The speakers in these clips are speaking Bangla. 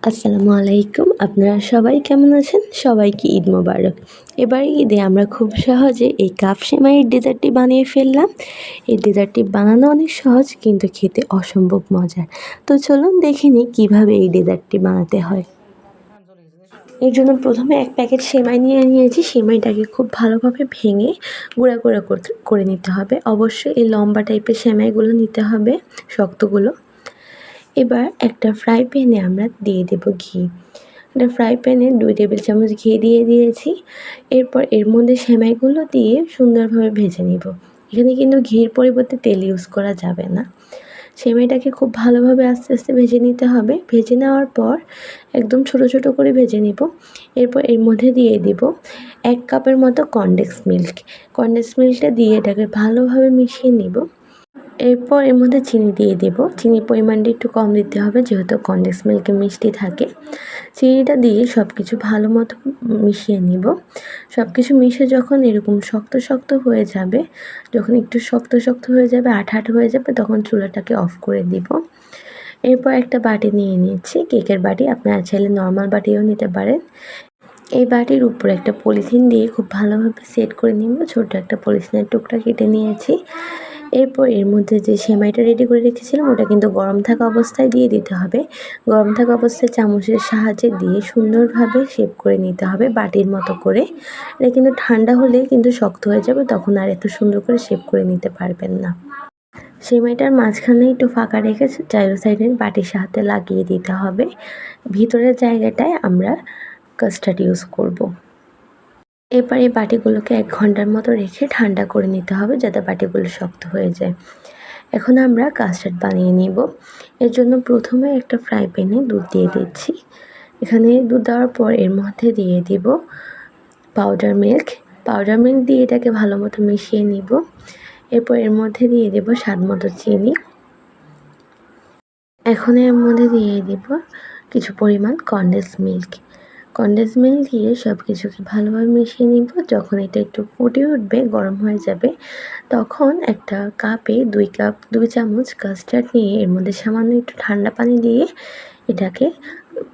আসসালামু আলাইকুম। আপনারা সবাই কেমন আছেন? সবাইকে ঈদ মোবারক। এবার ঈদে আমরা খুব সহজে এই কাপ সেমাইয়ের ডেজার্টটি বানিয়ে ফেললাম। এই ডেজার্টটি বানানো অনেক সহজ কিন্তু খেতে অসম্ভব মজার। তো চলুন দেখে নিই কীভাবে এই ডেজার্টটি বানাতে হয়। এর জন্য প্রথমে 1 প্যাকেট সেমাই নিয়ে নিয়েছি। সেমাইটাকে খুব ভালোভাবে ভেঙে গুঁড়া গুঁড়া করে নিতে হবে। অবশ্যই এই লম্বা টাইপের সেমাইগুলো নিতে হবে, শক্তগুলো। এবার একটা ফ্রাই প্যানে আমরা দিয়ে দেব ঘি। একটা ফ্রাই প্যানে 2 টেবিল চামচ ঘি দিয়ে দিয়েছি। এরপর এর মধ্যে সেমাইগুলো দিয়ে সুন্দরভাবে ভেজে নিব। এখানে কিন্তু ঘির পরিবর্তে তেল ইউজ করা যাবে না। সেমাইটাকে খুব ভালোভাবে আস্তে আস্তে ভেজে নিতে হবে। ভেজে নেওয়ার পর একদম ছোট ছোট করে ভেজে নিব। এরপর এর মধ্যে দিয়ে দিব 1 কাপের মতো কনডেন্স মিল্ক। কনডেন্স মিল্কটা দিয়ে এটাকে ভালোভাবে মিশিয়ে নিব। এরপর এর মধ্যে চিনি দিয়ে দেব। চিনির পরিমাণটা একটু কম দিতে হবে যেহেতু কনডেন্স মিল্কে মিষ্টি থাকে। চিনিটা দিয়ে সব কিছু ভালো মতো মিশিয়ে নিব। সব কিছু মিশে যখন এরকম শক্ত শক্ত হয়ে যাবে, যখন একটু শক্ত শক্ত হয়ে যাবে, আঠা আঠা হয়ে যাবে, তখন চুলাটাকে অফ করে দিব। এরপর একটা বাটি নিয়ে নিচ্ছি, কেকের বাটি। আপনারা চাইলে নর্মাল বাটিও নিতে পারেন। এই বাটির উপরে একটা পলিথিন দিয়ে খুব ভালোভাবে সেট করে নিব। ছোট একটা পলিথিনের টুকরা কেটে নিয়েছি। এরপর এর মধ্যে যে সেমাইটা রেডি করে রেখেছিলাম ওটা কিন্তু গরম থাকা অবস্থায় দিয়ে দিতে হবে। গরম থাকা অবস্থায় চামচের সাহায্যে দিয়ে সুন্দরভাবে শেপ করে নিতে হবে বাটির মতো করে। এটা কিন্তু ঠান্ডা হলে কিন্তু শক্ত হয়ে যাবে, তখন আর এত সুন্দর করে শেপ করে নিতে পারবেন না। সেমাইটার মাঝখানে একটু ফাঁকা রেখে চারো সাইডের বাটির সাথে লাগিয়ে দিতে হবে। ভিতরের জায়গাটায় আমরা কাস্টার্ড ইউজ করব। এরপর এই বাটিগুলোকে 1 ঘন্টার মতো রেখে ঠান্ডা করে নিতে হবে যাতে বাটিগুলো শক্ত হয়ে যায়। এখন আমরা কাস্টার্ড বানিয়ে নিব। এর জন্য প্রথমে একটা ফ্রাই প্যানে দুধ দিয়ে দিচ্ছি। এখানে দুধ দেওয়ার পর এর মধ্যে দিয়ে দিব পাউডার মিল্ক। পাউডার মিল্ক দিয়ে এটাকে ভালো মতো মিশিয়ে নিব। এরপর এর মধ্যে দিয়ে দেব স্বাদ মতো চিনি। এখন এর মধ্যে দিয়ে দিব কিছু পরিমাণ কনডেন্স মিল্ক। কনডেন্স মিল্ক দিয়ে সব কিছুকে ভালোভাবে মিশিয়ে নিব। যখন এটা একটু ফুটে উঠবে, গরম হয়ে যাবে, তখন একটা কাপে 2 চামচ কাস্টার্ড নিয়ে এর মধ্যে সামান্য একটু ঠান্ডা পানি দিয়ে এটাকে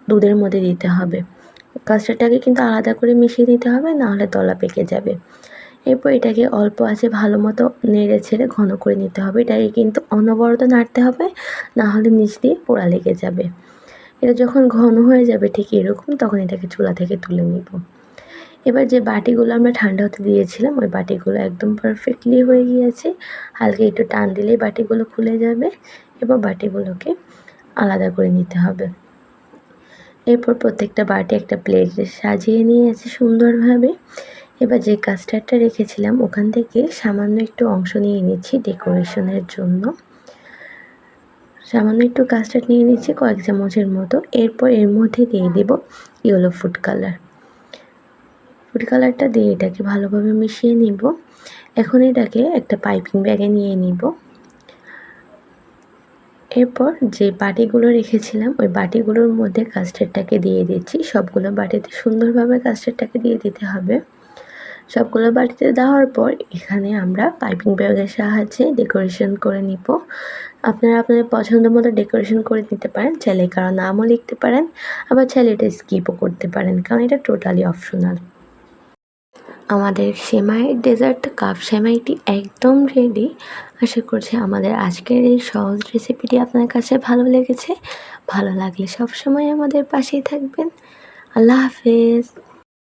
দুধের মধ্যে দিতে হবে। কাস্টার্ডটাকে কিন্তু আলাদা করে মিশিয়ে নিতে হবে, নাহলে দলা পেকে যাবে। এরপর এটাকে অল্প আঁচে ভালো মতো নেড়ে ছেড়ে ঘন করে নিতে হবে। এটাকে কিন্তু অনবরত নাড়তে হবে, নাহলে নিচ দিয়ে পোড়া লেগে যাবে। এটা যখন ঘন হয়ে যাবে ঠিক এরকম, তখন এটাকে চুলা থেকে তুলে নিব। এবার যে বাটিগুলো আমরা ঠান্ডা হতে দিয়েছিলাম ওই বাটিগুলো একদম পারফেক্টলি হয়ে গিয়েছে। হালকা একটু টান দিলেই বাটিগুলো খুলে যাবে। এবার বাটিগুলোকে আলাদা করে নিতে হবে। এরপর প্রত্যেকটা বাটি একটা প্লেটে সাজিয়ে নিয়েছি সুন্দরভাবে। এবার যে কাস্টার্ডটা রেখেছিলাম ওখান থেকে সামান্য একটু অংশ নিয়ে নিচ্ছি ডেকোরেশনের জন্য। সামান্য একটু কাস্টার্ড নিয়ে নিচ্ছি কয়েক চামচের মতো। এরপর এর মধ্যে দিয়ে দেব ইয়েলো ফুড কালার। ফুড কালারটা দিয়ে এটাকে ভালোভাবে মিশিয়ে নিব। এখন এটাকে একটা পাইপিং ব্যাগে নিয়ে নিব। এরপর যে বাটিগুলো রেখেছিলাম ওই বাটিগুলোর মধ্যে কাস্টার্ডটাকে দিয়ে দিচ্ছি। সবগুলো বাটিতে সুন্দরভাবে কাস্টার্ডটাকে দিয়ে দিতে হবে। সবগুলো বাটিতে দেওয়ার পর এখানে আমরা পাইপিং ব্যাগের সাহায্যে ডেকোরেশন করে নিব। আপনারা আপনাদের পছন্দ মতো ডেকোরেশন করে নিতে পারেন। চাইলে কারো নামও লিখতে পারেন, আবার চাইলে এটা স্কিপও করতে পারেন, কারণ এটা টোটালি অপশনাল। আমাদের সেমাইয়ের ডেজার্ট কাপ সেমাইটি একদম রেডি। আশা করছি আমাদের আজকের এই সহজ রেসিপিটি আপনার কাছে ভালো লেগেছে। ভালো লাগলে সবসময় আমাদের পাশেই থাকবেন। আল্লাহ হাফেজ।